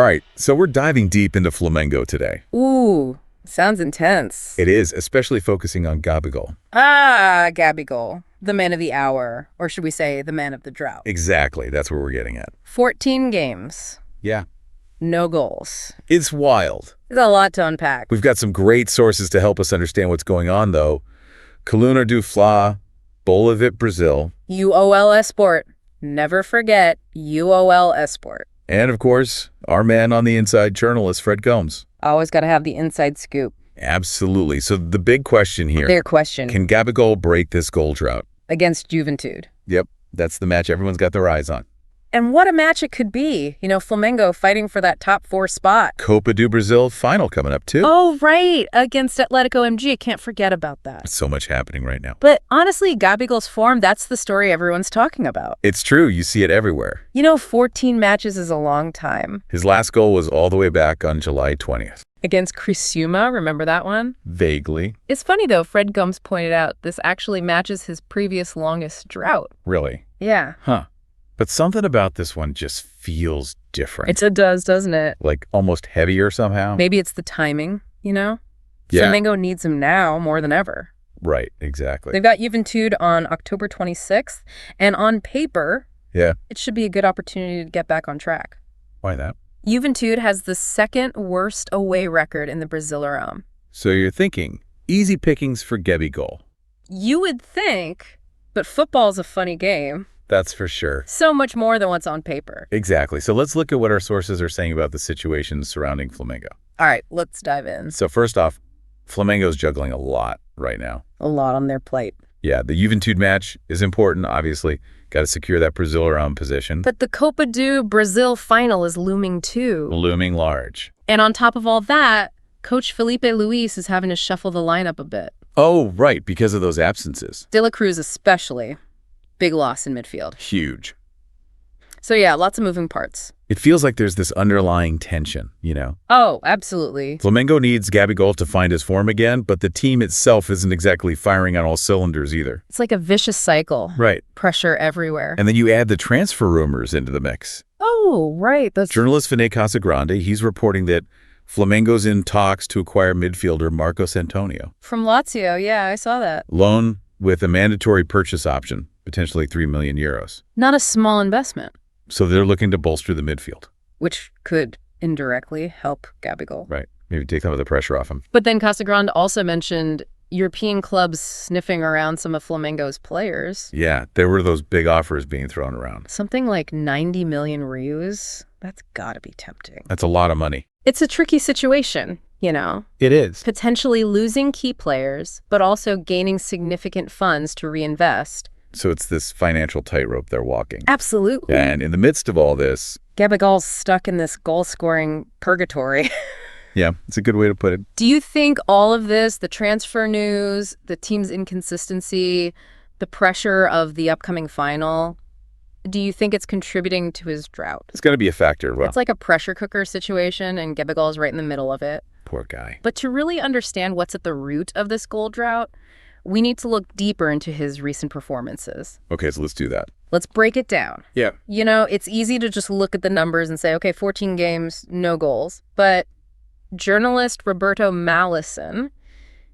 All right, so we're diving deep into Flamengo today. Ooh, sounds intense. It is, especially focusing on Gabigol. Ah, Gabigol, the man of the hour, or should we say the man of the drought. Exactly, that's where we're getting at. 14 games. Yeah. No goals. It's wild. There's a lot to unpack. We've got some great sources to help us understand what's going on, though. Coluna do Fla, Bolavit, Brazil. UOL Esport. Never forget UOL Esport. And, of course, our man on the inside, journalist Fred Gomes. Always got to have the inside scoop. Absolutely. So the big question here. Their question. Can Gabigol break this goal drought? Against Juventude. Yep, that's the match everyone's got their eyes on. And what a match it could be. You know, Flamengo fighting for that top 4 spot. Copa do Brasil final coming up, too. Oh, right. Against Atletico MG. Can't forget about that. So much happening right now. But honestly, Gabigol's form, that's the story everyone's talking about. It's true. You see it everywhere. You know, 14 matches is a long time. His last goal was all the way back on July 20th. Against Criciúma, remember that one? Vaguely. It's funny, though, Fred Gomes pointed out this actually matches his previous longest drought. Really? Yeah. Huh. But something about this one just feels different. It does, doesn't it? Like almost heavier somehow. Maybe it's the timing, you know? Yeah. Flamengo needs him now more than ever. Right, exactly. They've got Juventude on October 26th, and on paper, Yeah. it should be a good opportunity to get back on track. Why that? Juventude has the second worst away record in the Brasileirão. So you're thinking, easy pickings for Gabigol. You would think, but football's a funny game. That's for sure. So much more than what's on paper. Exactly. So let's look at what our sources are saying about the situation surrounding Flamengo. All right, let's dive in. So first off, Flamengo's juggling a lot right now. A lot on their plate. Yeah, the Juventude match is important, obviously. Got to secure that Brasileirão position. But the Copa do Brasil final is looming too. Looming large. And on top of all that, Coach Filipe Luís is having to shuffle the lineup a bit. Oh, right, because of those absences. De La Cruz especially. Big loss in midfield. Huge. So yeah, lots of moving parts. It feels like there's this underlying tension, you know? Oh, absolutely. Flamengo needs Gabigol to find his form again, but the team itself isn't exactly firing on all cylinders either. It's like a vicious cycle. Right. Pressure everywhere. And then you add the transfer rumors into the mix. Oh, right. That's Journalist Venê Casagrande, he's reporting that Flamengo's in talks to acquire midfielder Marcos Antônio. from Lazio. Yeah, I saw that. Loan with a mandatory purchase option, potentially 3 million euros. Not a small investment, So they're looking to bolster the midfield. which could indirectly help Gabigol. Right. Maybe take some of the pressure off him. But then Casagrande also mentioned European clubs sniffing around some of Flamengo's players. Yeah, there were those big offers being thrown around. Something like 90 million reus. That's gotta be tempting. That's a lot of money. It's a tricky situation, you know, It is. potentially losing key players, but also gaining significant funds to reinvest. So it's this financial tightrope they're walking. Absolutely. And in the midst of all this, Gabigol's stuck in this goal-scoring purgatory. yeah, it's a good way to put it. Do you think all of this, the transfer news, the team's inconsistency, the pressure of the upcoming final, do you think it's contributing to his drought? It's going to be a factor. Well, It's like a pressure cooker situation, and Gabigol's right in the middle of it. poor guy. But to really understand what's at the root of this goal drought, we need to look deeper into his recent performances. Okay, so let's do that. Let's break it down. Yeah. You know, it's easy to just look at the numbers and say, okay, 14 games, no goals. But journalist Roberto Mallison,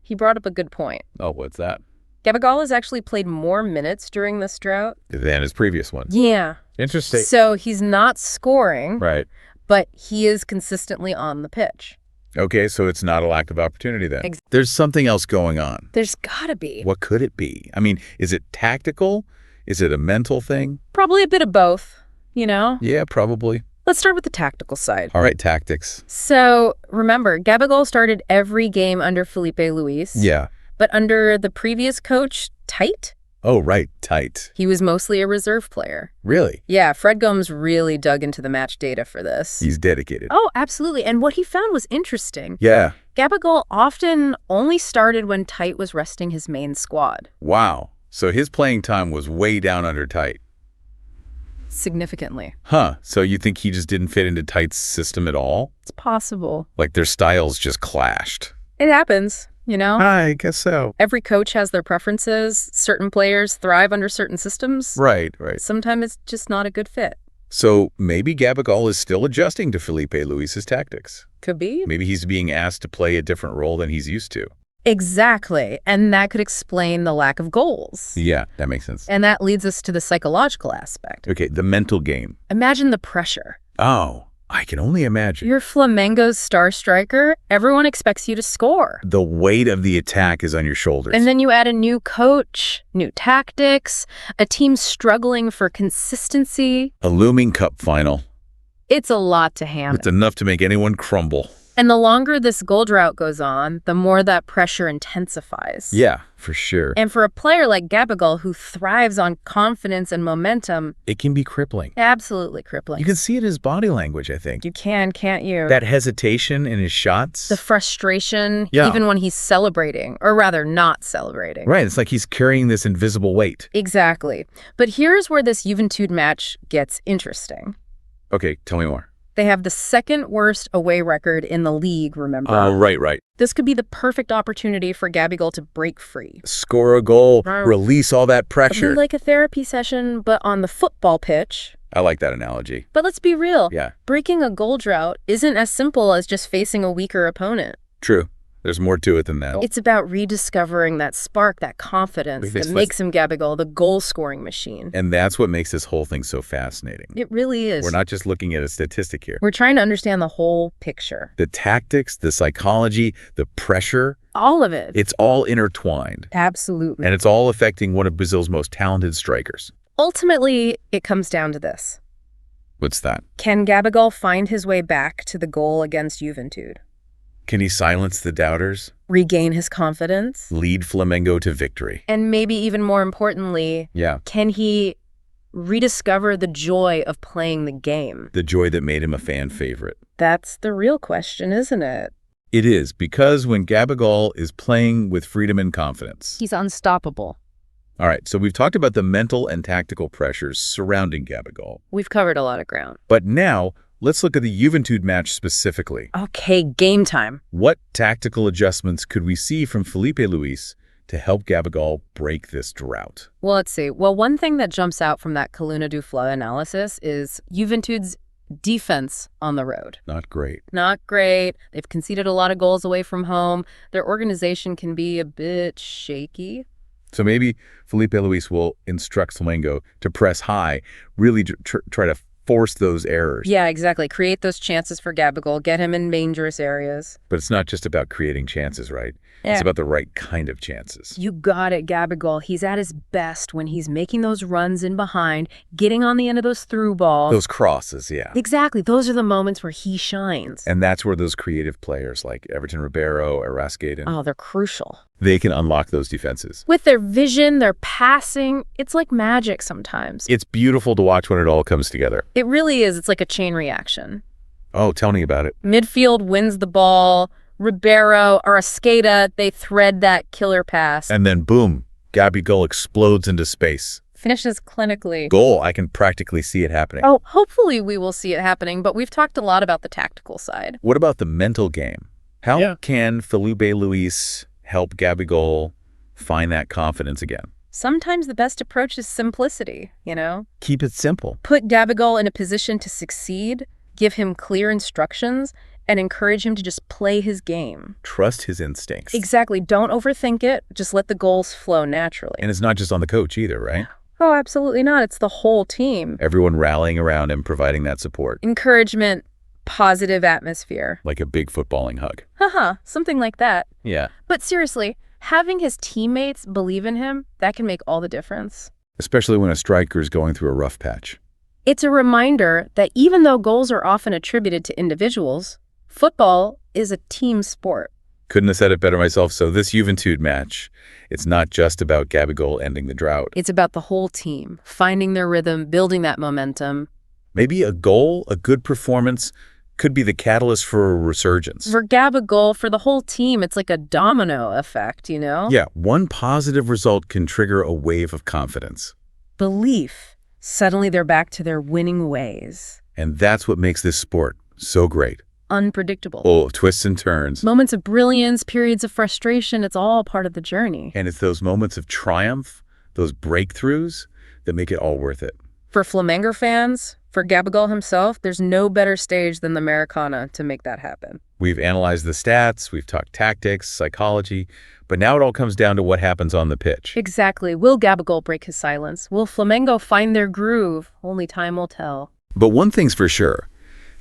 he brought up a good point. Oh, what's that? Gabigol has actually played more minutes during this drought. Than his previous one. Yeah. Interesting. So he's not scoring, Right. but he is consistently on the pitch. Okay, so it's not a lack of opportunity then. Ex- There's something else going on. There's gotta be. What could it be? I mean, is it tactical? Is it a mental thing? Probably a bit of both, you know? Yeah, probably. Let's start with the tactical side. All right, tactics. So remember, Gabigol started every game under Filipe Luís. Yeah. But under the previous coach, Tight, Oh, right, tight. he was mostly a reserve player. Really? Yeah, Fred Gomes really dug into the match data for this. He's dedicated. Oh, absolutely. And what he found was interesting. Yeah. Gabigol often only started when Tight was resting his main squad. Wow. So his playing time was way down under tight. Significantly. Huh. So you think he just didn't fit into Tight's system at all? It's possible. Like their styles just clashed? It happens, you know? I guess so. Every coach has their preferences. Certain players thrive under certain systems. Right, right. Sometimes it's just not a good fit. So maybe Gabigol is still adjusting to Filipe Luis's tactics. Could be. Maybe he's being asked to play a different role than he's used to. Exactly. And that could explain the lack of goals. Yeah, that makes sense. And that leads us to the psychological aspect. Okay, the mental game. Imagine the pressure. Oh, I can only imagine. You're Flamengo's star striker. Everyone expects you to score. The weight of the attack is on your shoulders. And then you add a new coach, new tactics, a team struggling for consistency. A looming cup final. It's a lot to handle. It's enough to make anyone crumble. And the longer this goal drought goes on, the more that pressure intensifies. Yeah, for sure. And for a player like Gabigol, who thrives on confidence and momentum, It can be crippling. absolutely crippling. You can see it in his body language, I think. You can, can't you? That hesitation in his shots. The frustration, Yeah. even when he's celebrating, or rather not celebrating. Right, it's like he's carrying this invisible weight. Exactly. But here's where this Juventude match gets interesting. Okay, tell me more. They have the second worst away record in the league, remember? Right. This could be the perfect opportunity for Gabigol to break free. Score a goal, Right. release all that It'll pressure. be like a therapy session, but on the football pitch. I like that analogy. But let's be real. Yeah, Breaking a goal drought isn't as simple as just facing a weaker opponent. true. There's more to it than that. It's about rediscovering that spark, that confidence Wait, that let's- makes him Gabigol the goal-scoring machine. And that's what makes this whole thing so fascinating. It really is. We're not just looking at a statistic here. We're trying to understand the whole picture. The tactics, the psychology, the pressure, All of it. it's all intertwined. Absolutely. And it's all affecting one of Brazil's most talented strikers. Ultimately, it comes down to this. What's that? Can Gabigol find his way back to the goal against Juventude? Can he silence the doubters? Regain his confidence? Lead Flamengo to victory? And maybe even more importantly, Yeah, can he rediscover the joy of playing the game? the joy that made him a fan favorite. That's the real question, isn't it? It is, because when Gabigol is playing with freedom and confidence. He's unstoppable. All right, so we've talked about the mental and tactical pressures surrounding Gabigol. We've covered a lot of ground. But now, let's look at the Juventude match specifically. Okay, game time. What tactical adjustments could we see from Filipe Luís to help Gabigol break this drought? Well, let's see. Well, one thing that jumps out from that Coluna do Fla analysis is Juventude's defense on the road. Not great. Not great. They've conceded a lot of goals away from home. Their organization can be a bit shaky. So maybe Filipe Luís will instruct Flamengo to press high, really try to force those errors. Yeah, exactly. Create those chances for Gabigol. Get him in dangerous areas. But it's not just about creating chances, right? Yeah. It's about the right kind of chances. You got it, Gabigol. He's at his best when he's making those runs in behind, getting on the end of those through balls. Those crosses, yeah. Exactly. Those are the moments where he shines. And that's where those creative players like Everton Ribeiro, Arrascaeta, Oh, they're crucial. they can unlock those defenses. With their vision, their passing, it's like magic sometimes. It's beautiful to watch when it all comes together. It really is. It's like a chain reaction. Oh, tell me about it. Midfield wins the ball. Ribeiro, Arrascaeta, they thread that killer pass. And then boom, Gabigol explodes into space. Finishes clinically. Goal, I can practically see it happening. Oh, hopefully we will see it happening, but we've talked a lot about the tactical side. What about the mental game? How Yeah. can Filipe Luís help Gabigol find that confidence again? Sometimes the best approach is simplicity, you know? Keep it simple. Put Gabigol in a position to succeed, give him clear instructions, and encourage him to just play his game. Trust his instincts. Exactly. Don't overthink it. Just let the goals flow naturally. And it's not just on the coach either, right? Oh, absolutely not. It's the whole team. Everyone rallying around him, providing that support, Encouragement, positive atmosphere. like a big footballing hug. Haha, something like that. Yeah. But seriously, having his teammates believe in him, that can make all the difference. Especially when a striker is going through a rough patch. It's a reminder that even though goals are often attributed to individuals, football is a team sport. Couldn't have said it better myself. So this Juventude match, it's not just about Gabigol ending the drought. It's about the whole team, finding their rhythm, building that momentum. Maybe a goal, a good performance, could be the catalyst for a resurgence. For Gabigol, for the whole team, it's like a domino effect, you know? Yeah, one positive result can trigger a wave of confidence. Belief. Suddenly they're back to their winning ways. And that's what makes this sport so great. Unpredictable. Oh, twists and turns. Moments of brilliance, periods of frustration, it's all part of the journey. And it's those moments of triumph, those breakthroughs, that make it all worth it. For Flamengo fans, For Gabigol himself, there's no better stage than the Maracana to make that happen. We've analyzed the stats, we've talked tactics, psychology, but now it all comes down to what happens on the pitch. Exactly. Will Gabigol break his silence? Will Flamengo find their groove? Only time will tell. But one thing's for sure,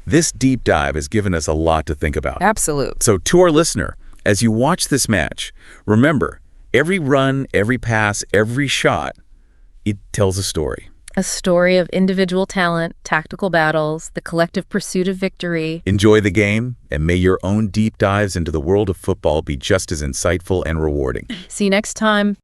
this deep dive has given us a lot to think about. Absolute. So to our listener, as you watch this match, remember, every run, every pass, every shot, it tells a story. A story of individual talent, tactical battles, the collective pursuit of victory. Enjoy the game, and may your own deep dives into the world of football be just as insightful and rewarding. See you next time.